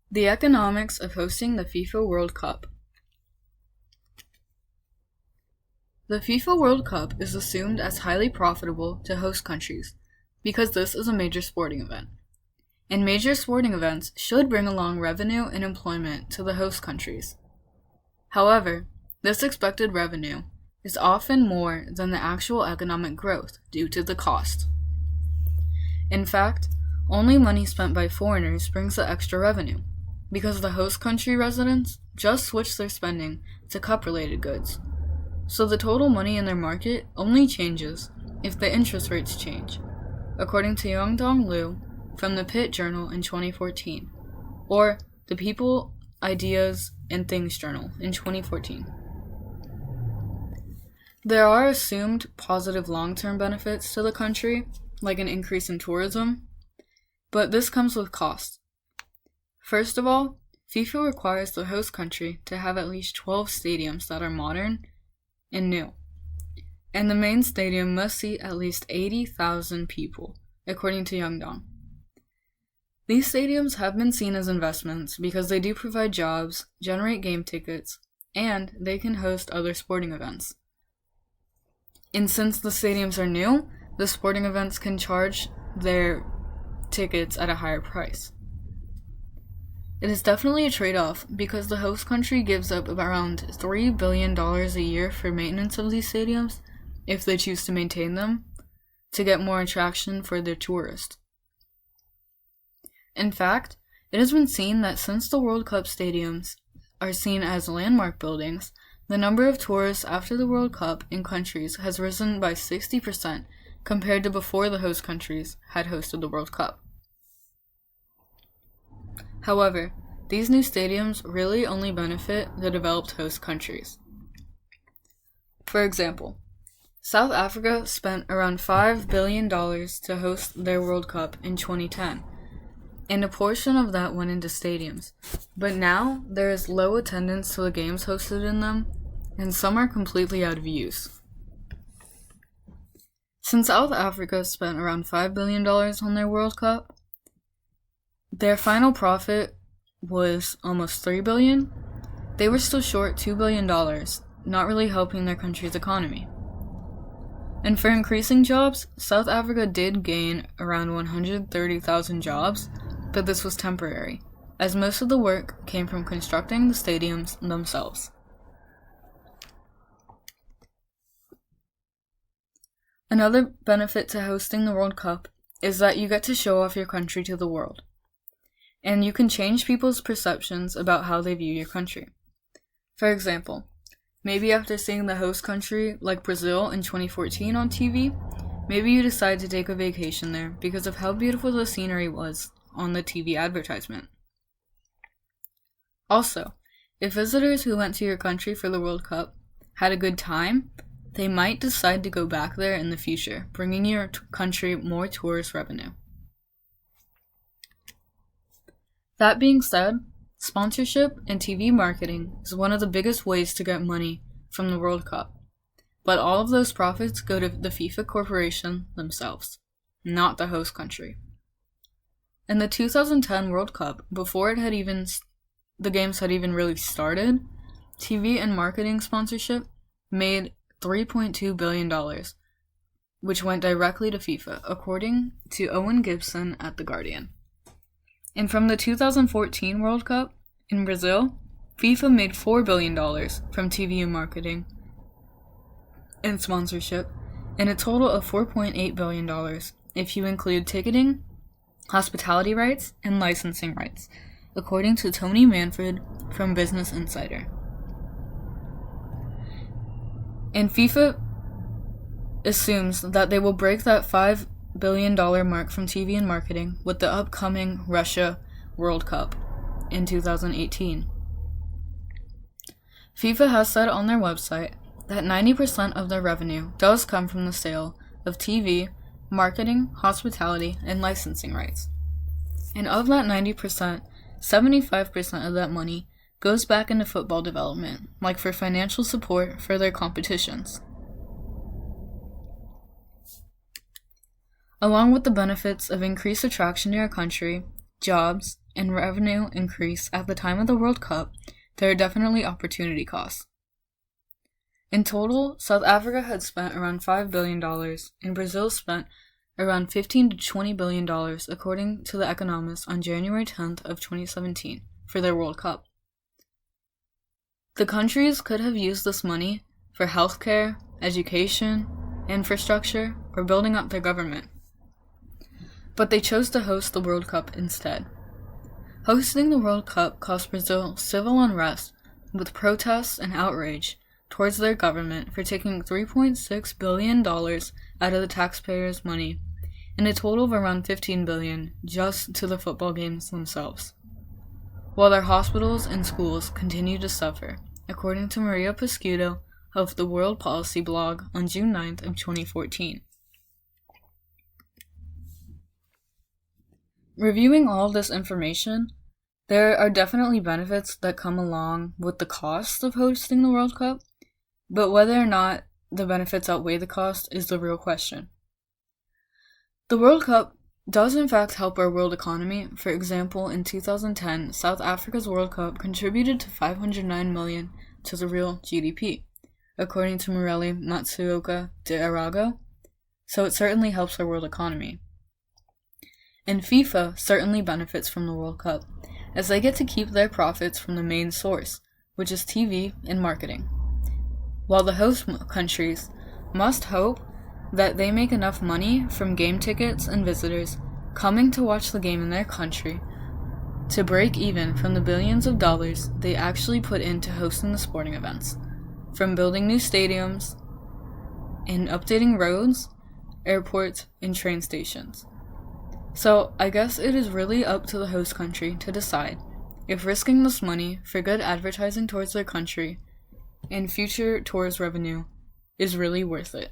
The economics of hosting the FIFA World Cup. The FIFA World Cup is assumed as highly profitable to host countries because this is a major sporting event. And major sporting events should bring along revenue and employment to the host countries. However, this expected revenue is often more than the actual economic growth due to the cost. In fact, only money spent by foreigners brings the extra revenue, because the host country residents just switch their spending to cup-related goods. So the total money in their market only changes if the interest rates change, according to Yongdong Liu from the Pitt Journal in 2014, or the People, Ideas, and Things Journal in 2014. There are assumed positive long-term benefits to the country, like an increase in tourism, but this comes with costs. First of all, FIFA requires the host country to have at least 12 stadiums that are modern and new, and the main stadium must seat at least 80,000 people, according to Yongdong. These stadiums have been seen as investments because they do provide jobs, generate game tickets, and they can host other sporting events. And since the stadiums are new, the sporting events can charge their tickets at a higher price. It is definitely a trade-off because the host country gives up around $3 billion a year for maintenance of these stadiums, if they choose to maintain them, to get more attraction for their tourists. In fact, it has been seen that since the World Cup stadiums are seen as landmark buildings, the number of tourists after the World Cup in countries has risen by 60% compared to before the host countries had hosted the World Cup. However, these new stadiums really only benefit the developed host countries. For example, South Africa spent around $5 billion to host their World Cup in 2010, and a portion of that went into stadiums. But now, there is low attendance to the games hosted in them, and some are completely out of use. Since South Africa spent around $5 billion on their World Cup, their final profit was almost $3 billion. They were still short $2 billion, not really helping their country's economy. And for increasing jobs, South Africa did gain around 130,000 jobs, but this was temporary, as most of the work came from constructing the stadiums themselves. Another benefit to hosting the World Cup is that you get to show off your country to the world, and you can change people's perceptions about how they view your country. For example, maybe after seeing the host country like Brazil in 2014 on TV, maybe you decide to take a vacation there because of how beautiful the scenery was on the TV advertisement. Also, if visitors who went to your country for the World Cup had a good time, they might decide to go back there in the future, bringing your country more tourist revenue. That being said, sponsorship and TV marketing is one of the biggest ways to get money from the World Cup, but all of those profits go to the FIFA Corporation themselves, not the host country. In the 2010 World Cup, before the games had even really started, TV and marketing sponsorship made $3.2 billion, which went directly to FIFA, according to Owen Gibson at The Guardian. And from the 2014 World Cup in Brazil, FIFA made $4 billion from TV and marketing and sponsorship, and a total of $4.8 billion if you include ticketing, hospitality rights, and licensing rights, according to Tony Manfred from Business Insider. And FIFA assumes that they will break that $5 billion mark from TV and marketing with the upcoming Russia World Cup in 2018. FIFA has said on their website that 90% of their revenue does come from the sale of TV, marketing, hospitality, and licensing rights. And of that 90%, 75% of that money goes back into football development, like for financial support for their competitions. Along with the benefits of increased attraction to your country, jobs, and revenue increase at the time of the World Cup, there are definitely opportunity costs. In total, South Africa had spent around $5 billion, and Brazil spent around $15 to $20 billion, according to The Economist on January 10th of 2017, for their World Cup. The countries could have used this money for healthcare, education, infrastructure, or building up their government. But they chose to host the World Cup instead. Hosting the World Cup cost Brazil civil unrest, with protests and outrage towards their government for taking $3.6 billion out of the taxpayers' money, and a total of around $15 billion just to the football games themselves, while their hospitals and schools continue to suffer, according to Maria Pescudo of the World Policy blog on June 9th of 2014. Reviewing all of this information, there are definitely benefits that come along with the cost of hosting the World Cup, but whether or not the benefits outweigh the cost is the real question. The World Cup does in fact help our world economy. For example, in 2010, South Africa's World Cup contributed to $509 million to the real GDP, according to Morelli Matsuoka de Arago, so it certainly helps our world economy. And FIFA certainly benefits from the World Cup, as they get to keep their profits from the main source, which is TV and marketing, while the host countries must hope that they make enough money from game tickets and visitors coming to watch the game in their country to break even from the billions of dollars they actually put into hosting the sporting events, from building new stadiums and updating roads, airports, and train stations. So I guess it is really up to the host country to decide if risking this money for good advertising towards their country and future tourist revenue is really worth it.